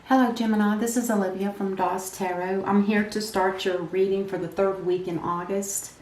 Hello Gemini, this is Olivia from DOS Tarot. I'm here to start your reading for the third week in August.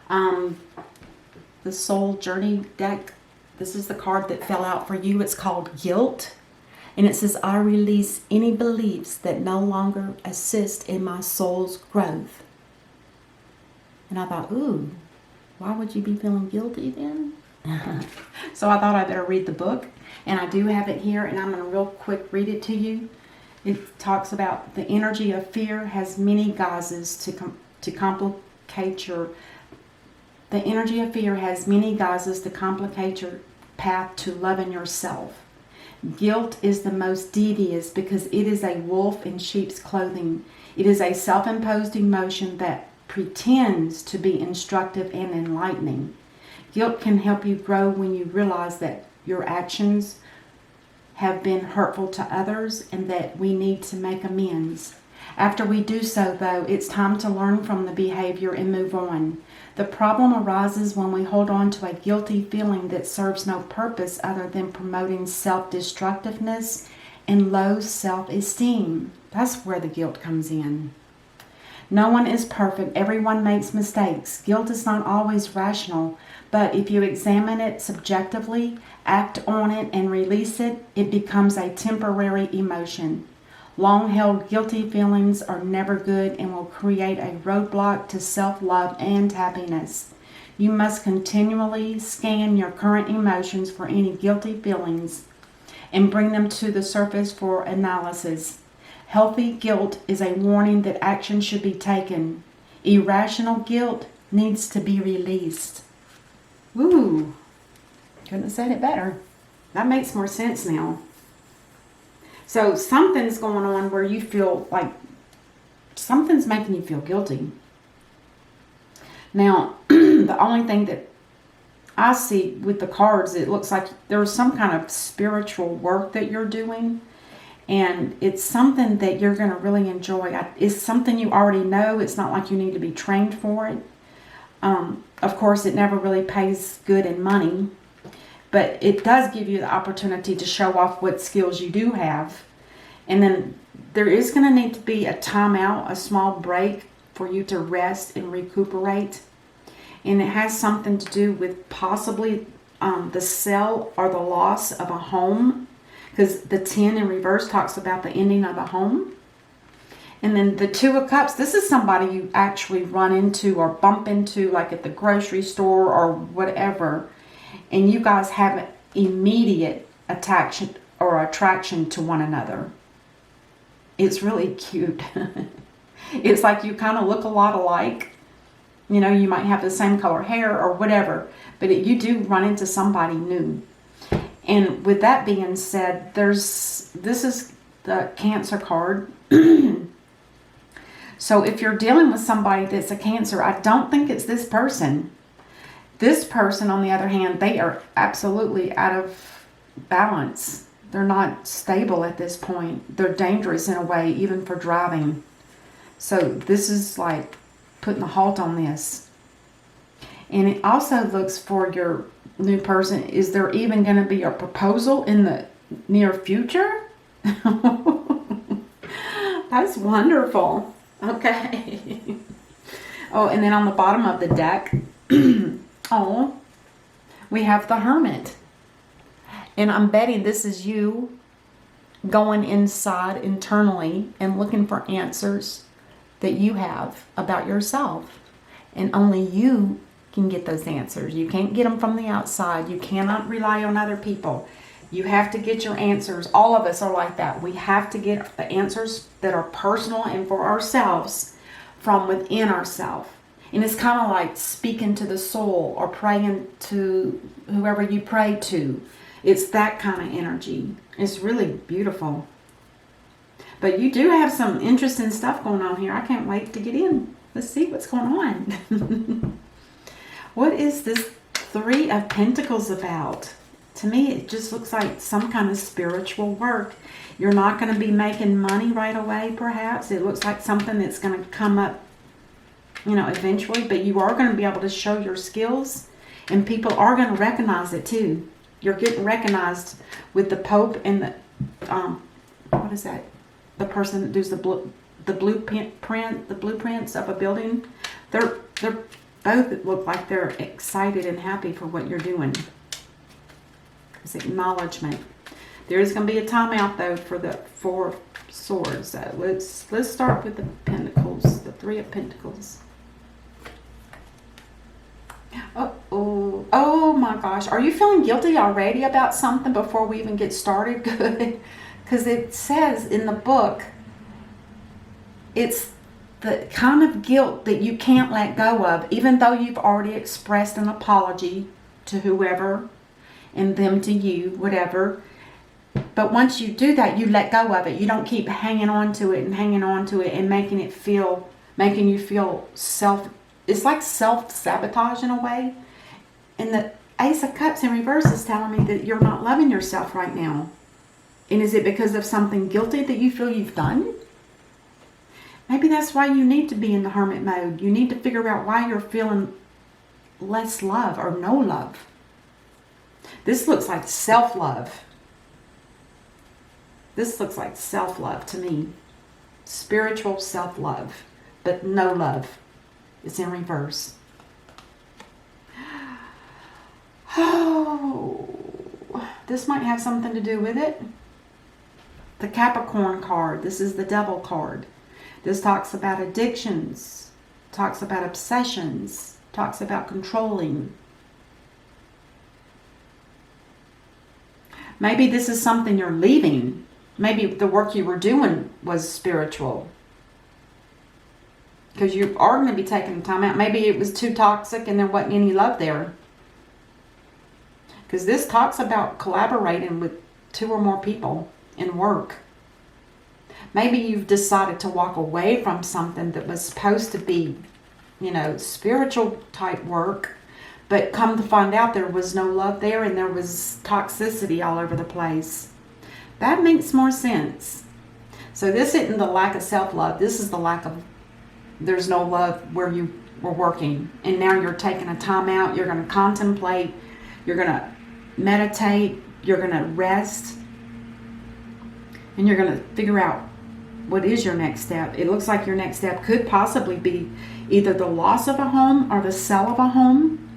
The Soul Journey deck, this is the card that fell out for you. It's called Guilt. And it says, I release any beliefs that no longer assist in my soul's growth. And I thought, ooh, why would you be feeling guilty then? So I thought I better read the book. And I do have it here, and I'm going to real quick read it to you. It talks about the energy of fear has many guises to complicate your... The energy of fear has many guises to complicate your path to loving yourself. Guilt is the most devious because it is a wolf in sheep's clothing. It is a self-imposed emotion that pretends to be instructive and enlightening. Guilt can help you grow when you realize that your actions have been hurtful to others and that we need to make amends. After we do so, though, it's time to learn from the behavior and move on. The problem arises when we hold on to a guilty feeling that serves no purpose other than promoting self-destructiveness and low self-esteem. That's where the guilt comes in. No one is perfect. Everyone makes mistakes. Guilt is not always rational, but if you examine it subjectively, act on it, and release it, it becomes a temporary emotion. Long-held guilty feelings are never good and will create a roadblock to self-love and happiness. You must continually scan your current emotions for any guilty feelings and bring them to the surface for analysis. Healthy guilt is a warning that action should be taken. Irrational guilt needs to be released. Ooh, couldn't have said it better. That makes more sense now. So something's going on where you feel like something's making you feel guilty. Now, the only thing that I see with the cards, it looks like there's some kind of spiritual work that you're doing. And it's something that you're going to really enjoy. It's something you already know. It's not like you need to be trained for it. Of course, it never really pays good in money. But it does give you the opportunity to show off what skills you do have. And then there is going to need to be a timeout, a small break for you to rest and recuperate. And it has something to do with possibly the sale or the loss of a home. Because the 10 in reverse talks about the ending of a home. And then the 2 of Cups, this is somebody you actually run into or bump into like at the grocery store or whatever. And you guys have immediate attraction to one another. It's really cute. It's like you kind of look a lot alike. You know, you might have the same color hair or whatever. But you do run into somebody new. And with that being said, this is the Cancer card. So if you're dealing with somebody that's a Cancer, I don't think it's this person. This person, on the other hand, they are absolutely out of balance. They're not stable at this point. They're dangerous in a way, even for driving. So this is like putting a halt on this. And it also looks for your new person. Is there even going to be a proposal in the near future? That's wonderful. Okay. Oh, and then on the bottom of the deck, oh, we have the Hermit. And I'm betting this is you going inside internally and looking for answers that you have about yourself. And only you can get those answers. You can't get them from the outside. You cannot rely on other people. You have to get your answers. All of us are like that. We have to get the answers that are personal and for ourselves from within ourselves. And it's kind of like speaking to the soul or praying to whoever you pray to. It's that kind of energy. It's really beautiful. But you do have some interesting stuff going on here. I can't wait to get in. Let's see what's going on. What is this 3 of Pentacles about? To me, it just looks like some kind of spiritual work. You're not going to be making money right away, perhaps. It looks like something that's going to come up, you know, eventually. But you are going to be able to show your skills. And people are going to recognize it, too. You're getting recognized with the Pope and the, what is that? the person that does the blueprints of a building, they're both look like they're excited and happy for what you're doing. It's acknowledgement. There is going to be a timeout though for the Four of Swords. So let's start with the Pentacles, the Three of Pentacles. Oh my gosh. Are you feeling guilty already about something before we even get started? Good. Because it says in the book, it's the kind of guilt that you can't let go of, even though you've already expressed an apology to whoever and them to you, whatever. But once you do that, you let go of it. You don't keep hanging on to it and making you feel it's like self-sabotage in a way. And the Ace of Cups in reverse is telling me that you're not loving yourself right now. And is it because of something guilty that you feel you've done? Maybe that's why you need to be in the hermit mode. You need to figure out why you're feeling less love or no love. This looks like self-love. This looks like self-love to me. Spiritual self-love, but no love. It's in reverse. Oh, this might have something to do with it. The Capricorn card. This is the Devil card. This talks about addictions, talks about obsessions, talks about controlling. Maybe this is something you're leaving. Maybe the work you were doing was spiritual. Because you are going to be taking time out. Maybe it was too toxic and there wasn't any love there. Because this talks about collaborating with 2 or more people in work. Maybe you've decided to walk away from something that was supposed to be, spiritual type work. But come to find out there was no love there and there was toxicity all over the place. That makes more sense. So this isn't the lack of self-love. This is the lack of, there's no love where you were working. And now you're taking a time out. You're going to contemplate. You're going to meditate. You're going to rest. And you're going to figure out what is your next step. It looks like your next step could possibly be either the loss of a home or the sale of a home.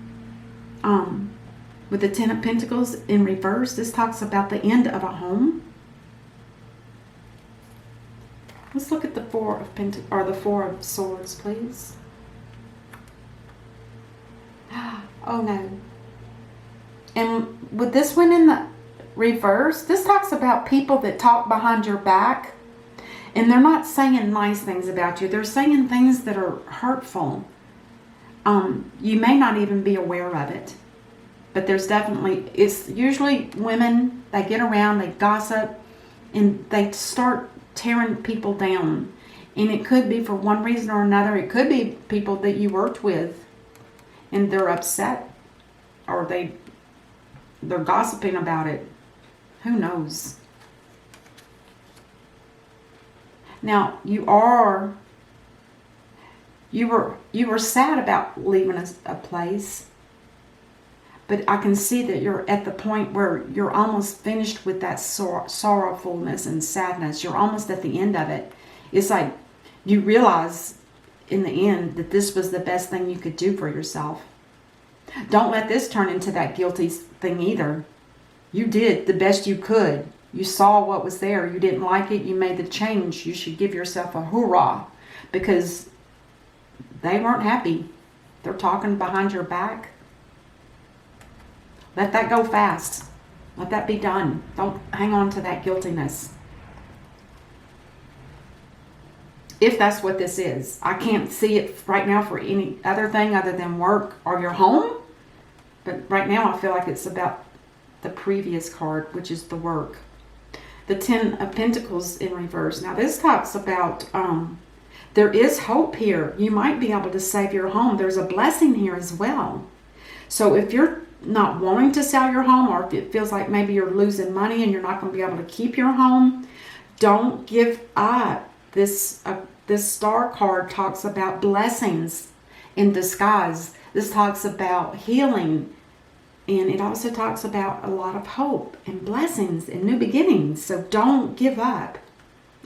With the Ten of Pentacles in reverse, this talks about the end of a home. Let's look at the Four of Swords, please. Oh no. And with this one in the reverse, this talks about people that talk behind your back. And they're not saying nice things about you. They're saying things that are hurtful. You may not even be aware of it. But there's definitely, it's usually women, they get around, they gossip, and they start tearing people down. And it could be for one reason or another. It could be people that you worked with and they're upset or they're gossiping about it. Who knows? Now, you were sad about leaving a place. But I can see that you're at the point where you're almost finished with that sorrowfulness and sadness. You're almost at the end of it. It's like you realize in the end that this was the best thing you could do for yourself. Don't let this turn into that guilty thing either. You did the best you could. You saw what was there. You didn't like it. You made the change. You should give yourself a hoorah because they weren't happy. They're talking behind your back. Let that go fast. Let that be done. Don't hang on to that guiltiness. If that's what this is. I can't see it right now for any other thing other than work or your home. But right now I feel like it's about the previous card, which is the work. The Ten of Pentacles in reverse. Now this talks about there is hope here. You might be able to save your home. There's a blessing here as well. So if you're not wanting to sell your home, or if it feels like maybe you're losing money and you're not going to be able to keep your home, don't give up. This star card talks about blessings in disguise. This talks about healing, and it also talks about a lot of hope and blessings and new beginnings. So don't give up.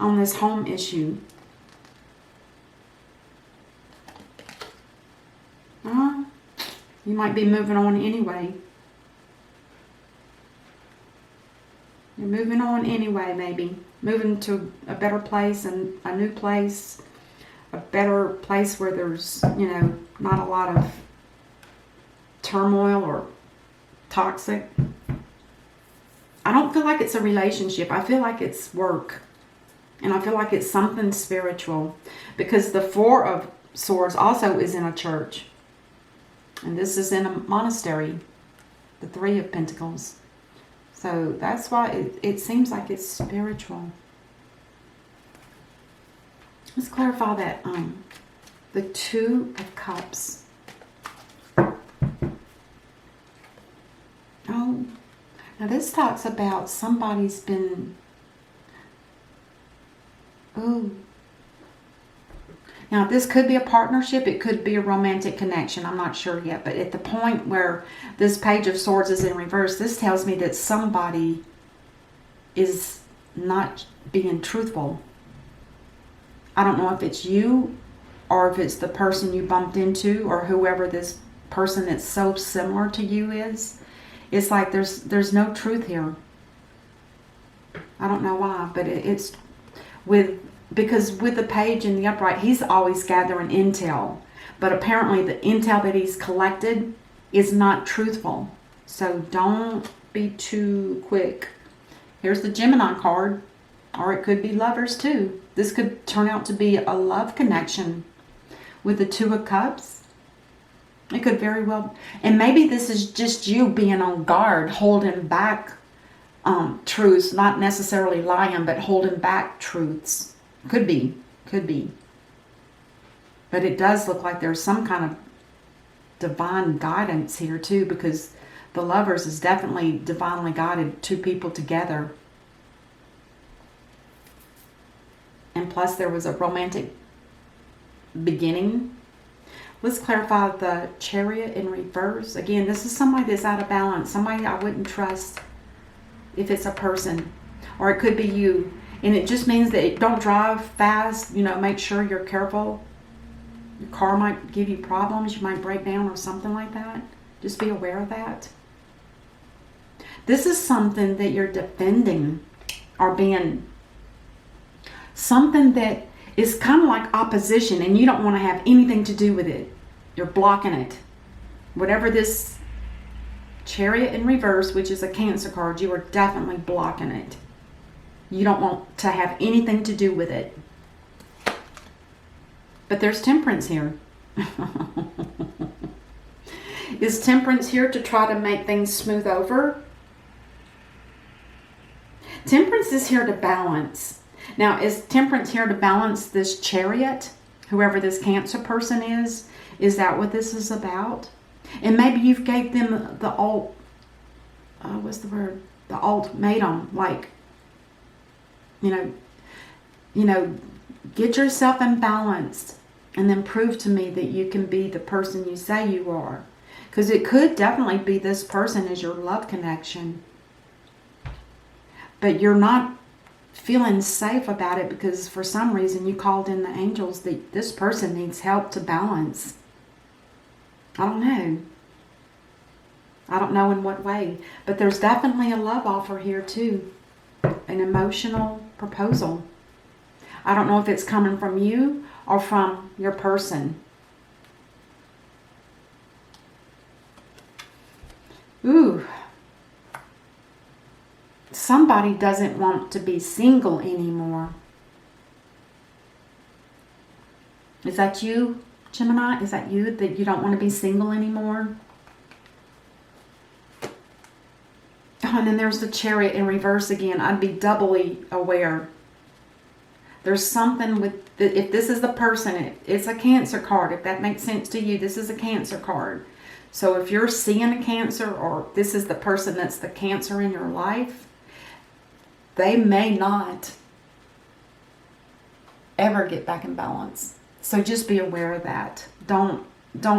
on this home issue. You might be moving on anyway. You're moving on anyway, maybe. Moving to a better place and a new place. A better place where there's, not a lot of turmoil or toxic. I don't feel like it's a relationship. I feel like it's work. And I feel like it's something spiritual. Because the Four of Swords also is in a church. And this is in a monastery. The Three of Pentacles. So that's why it seems like it's spiritual. Let's clarify that. The Two of Cups. Oh, now this talks about somebody's been... Oh. Now, this could be a partnership. It could be a romantic connection. I'm not sure yet. But at the point where this Page of Swords is in reverse, this tells me that somebody is not being truthful. I don't know if it's you or if it's the person you bumped into or whoever this person that's so similar to you is. It's like there's no truth here. I don't know why, but it's because with the Page in the upright, he's always gathering intel. But apparently the intel that he's collected is not truthful. So don't be too quick. Here's the Gemini card. Or it could be lovers too. This could turn out to be a love connection with the Two of Cups. It could very well. And maybe this is just you being on guard, holding back truths. Not necessarily lying, but holding back truths. Could be. But it does look like there's some kind of divine guidance here too, because the Lovers is definitely divinely guided, two people together. And plus there was a romantic beginning. Let's clarify the Chariot in reverse. Again, this is somebody that's out of balance. Somebody I wouldn't trust if it's a person. Or it could be you. And it just means that don't drive fast. Make sure you're careful. Your car might give you problems. You might break down or something like that. Just be aware of that. This is something that you're defending or being... Something that is kind of like opposition and you don't want to have anything to do with it. You're blocking it. Whatever this Chariot in reverse, which is a Cancer card, you are definitely blocking it. You don't want to have anything to do with it. But there's Temperance here. Is Temperance here to try to make things smooth over? Temperance is here to balance. Now, is Temperance here to balance this Chariot? Whoever this Cancer person is that what this is about? And maybe you've gave them the what's the word? The ultimatum, like, get yourself in balance and then prove to me that you can be the person you say you are. Because it could definitely be this person is your love connection. But you're not feeling safe about it because for some reason you called in the angels that this person needs help to balance. I don't know. I don't know in what way. But there's definitely a love offer here too. An emotional proposal. I don't know if it's coming from you or from your person. Ooh. Somebody doesn't want to be single anymore. Is that you, Gemini? Is that you, that you don't want to be single anymore? Oh, and then there's the Chariot in reverse again. I'd be doubly aware. There's something with, if this is the person, it's a Cancer card. If that makes sense to you, this is a Cancer card. So if you're seeing a Cancer, or this is the person that's the Cancer in your life, they may not ever get back in balance. So just be aware of that. Don't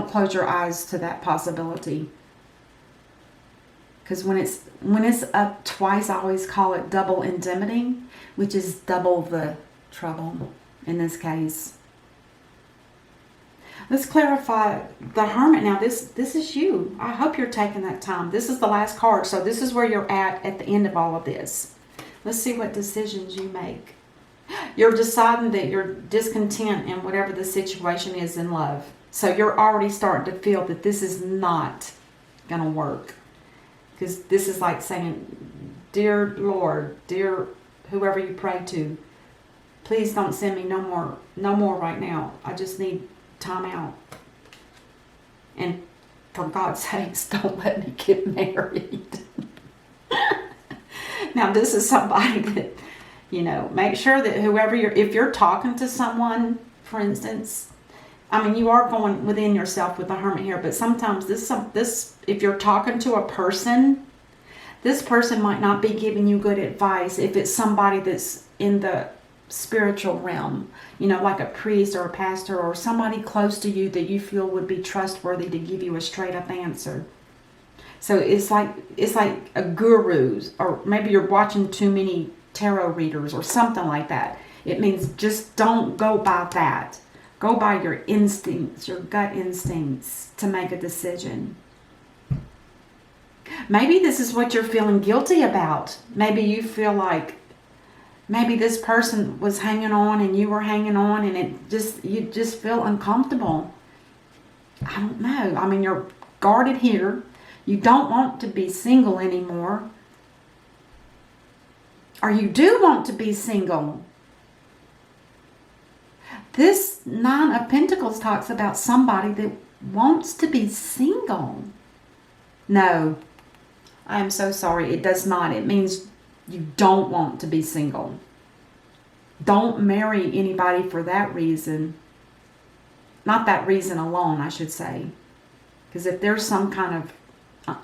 close your eyes to that possibility. Because when it's up twice, I always call it double indemnity, which is double the trouble in this case. Let's clarify the Hermit now. This is you. I hope you're taking that time. This is the last card, so this is where you're at the end of all of this. Let's see what decisions you make. You're deciding that you're discontent in whatever the situation is in love. So you're already starting to feel that this is not going to work. Because this is like saying, dear Lord, dear whoever you pray to, please don't send me no more right now. I just need time out. And for God's sakes, don't let me get married. Now, this is somebody that, make sure that if you're talking to someone, for instance, I mean, you are going within yourself with the Hermit here, but sometimes this, if you're talking to a person, this person might not be giving you good advice if it's somebody that's in the spiritual realm, like a priest or a pastor or somebody close to you that you feel would be trustworthy to give you a straight up answer. So it's like a guru, or maybe you're watching too many tarot readers or something like that. It means just don't go by that. Go by your instincts, your gut instincts to make a decision. Maybe this is what you're feeling guilty about. Maybe you feel like maybe this person was hanging on and you were hanging on, and you just feel uncomfortable. I don't know. I mean, you're guarded here. You don't want to be single anymore. Or you do want to be single. This Nine of Pentacles talks about somebody that wants to be single. No, I am so sorry. It does not. It means you don't want to be single. Don't marry anybody for that reason. Not that reason alone, I should say. Because if there's some kind of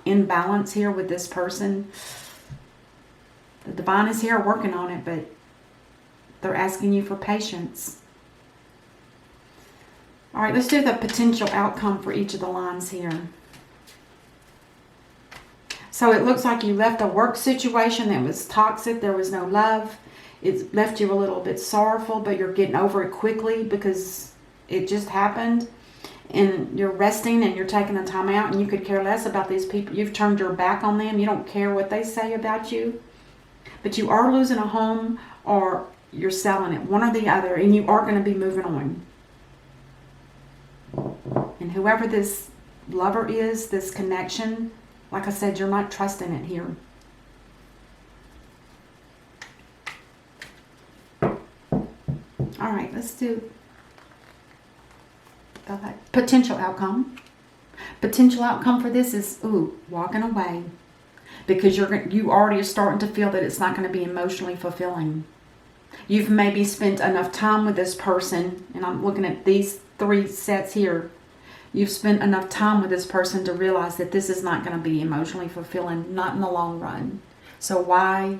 imbalance here with this person, the divine is here working on it, but they're asking you for patience. All right, let's do the potential outcome for each of the lines here. So it looks like you left a work situation that was toxic. There was no love. It left you a little bit sorrowful, but you're getting over it quickly because it just happened. And you're resting and you're taking the time out, and you could care less about these people. You've turned your back on them. You don't care what they say about you. But you are losing a home or you're selling it, one or the other, and you are going to be moving on. And whoever this lover is, this connection, like I said, you're not trusting it here. All right, let's do potential outcome. Potential outcome for this is, walking away. Because you already are starting to feel that it's not going to be emotionally fulfilling. You've maybe spent enough time with this person, and I'm looking at these 3 sets here. You've spent enough time with this person to realize that this is not going to be emotionally fulfilling, not in the long run. So why,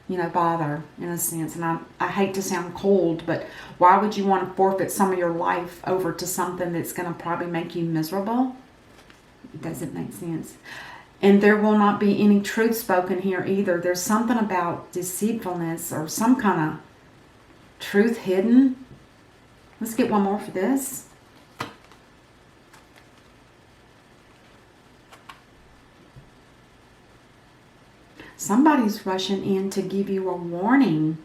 bother, in a sense? And I hate to sound cold, but why would you want to forfeit some of your life over to something that's going to probably make you miserable? It doesn't make sense. And there will not be any truth spoken here either. There's something about deceitfulness or some kind of truth hidden. Let's get one more for this. Somebody's rushing in to give you a warning.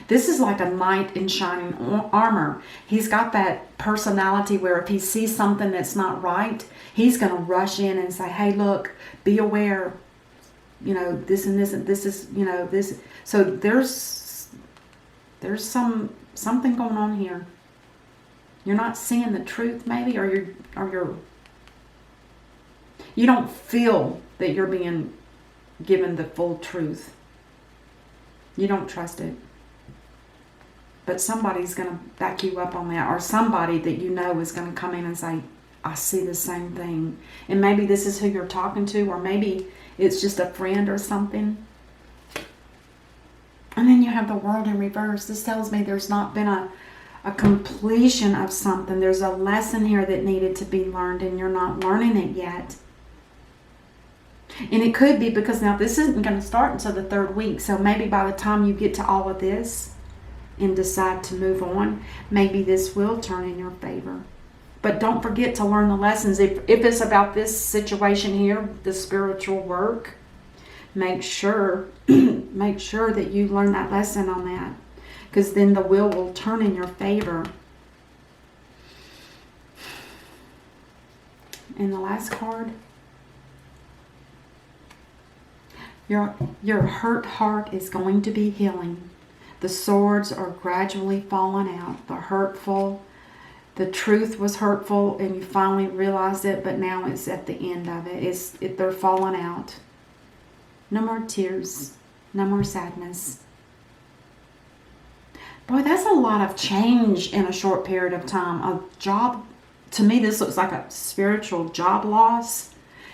This is like a knight in shining armor. He's got that personality where if he sees something that's not right, he's going to rush in and say, hey, look, be aware, this and this, and this is, this. So there's something going on here. You're not seeing the truth maybe, or you don't feel that you're being given the full truth. You don't trust it. But somebody's going to back you up on that, or somebody that is going to come in and say, I see the same thing. And maybe this is who you're talking to, or maybe it's just a friend or something. And then you have the World in reverse. This tells me there's not been a completion of something. There's a lesson here that needed to be learned, and you're not learning it yet. And it could be because now this isn't going to start until the 3rd week. So maybe by the time you get to all of this, and decide to move on, maybe this will turn in your favor. But don't forget to learn the lessons. If it's about this situation here, the spiritual work, make sure that you learn that lesson on that, because then the wheel will turn in your favor. And the last card, your hurt heart is going to be healing. The swords are gradually falling out. The truth was hurtful and you finally realized it, but now it's at the end of it. They're falling out. No more tears. No more sadness. Boy, that's a lot of change in a short period of time. A job, to me, this looks like a spiritual job loss.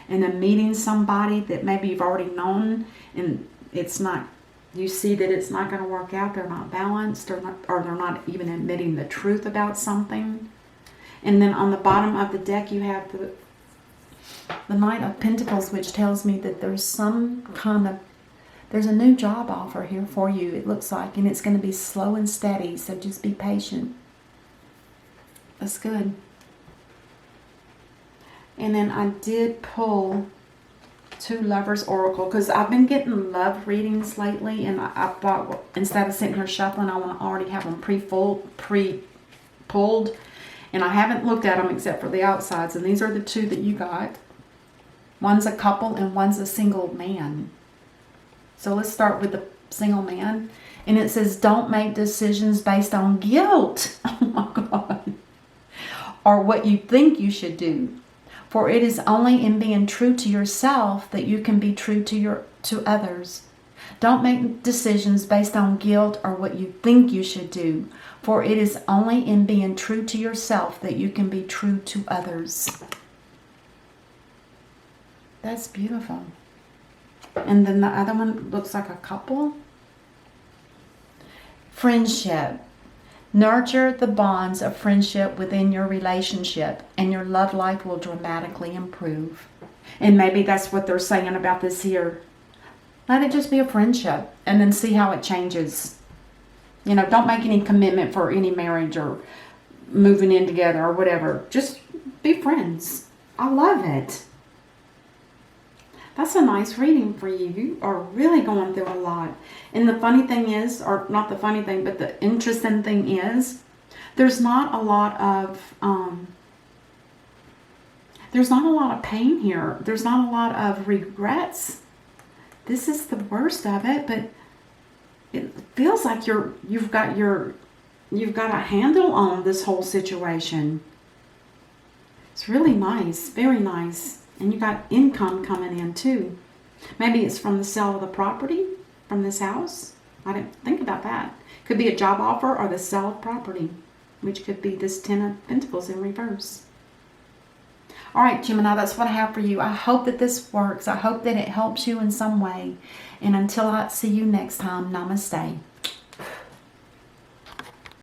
And then meeting somebody that maybe you've already known and it's not, you see that it's not going to work out. They're not balanced or they're not even admitting the truth about something. And then on the bottom of the deck you have the Knight of Pentacles, which tells me that there's a new job offer here for you, it looks like, and it's going to be slow and steady, so just be patient. That's good. And then I did pull 2 Lovers Oracle, because I've been getting love readings lately, and I thought, well, instead of sitting here shuffling, I want to already have them pre-pulled. And I haven't looked at them except for the outsides, and these are the 2 that you got. One's a couple and one's a single man. So let's start with the single man. And it says, don't make decisions based on guilt. Oh my God. Or what you think you should do. For it is only in being true to yourself that you can be true to others. Don't make decisions based on guilt or what you think you should do. For it is only in being true to yourself that you can be true to others. That's beautiful. And then the other one looks like a couple. Friendship. Nurture the bonds of friendship within your relationship, and your love life will dramatically improve. And maybe that's what they're saying about this here. Let it just be a friendship, and then see how it changes. You know, don't make any commitment for any marriage or moving in together or whatever. Just be friends. I love it. That's a nice reading for you. You are really going through a lot. And the funny thing is, or not the funny thing, but the interesting thing is, there's not a lot of pain here. There's not a lot of regrets. This is the worst of it, but it feels like you've got a handle on this whole situation. It's really nice, very nice. And you got income coming in too. Maybe it's from the sale of the property from this house. I didn't think about that. Could be a job offer or the sale of property, which could be this 10 of Pentacles in reverse. All right, Gemini, that's what I have for you. I hope that this works. I hope that it helps you in some way. And until I see you next time, namaste.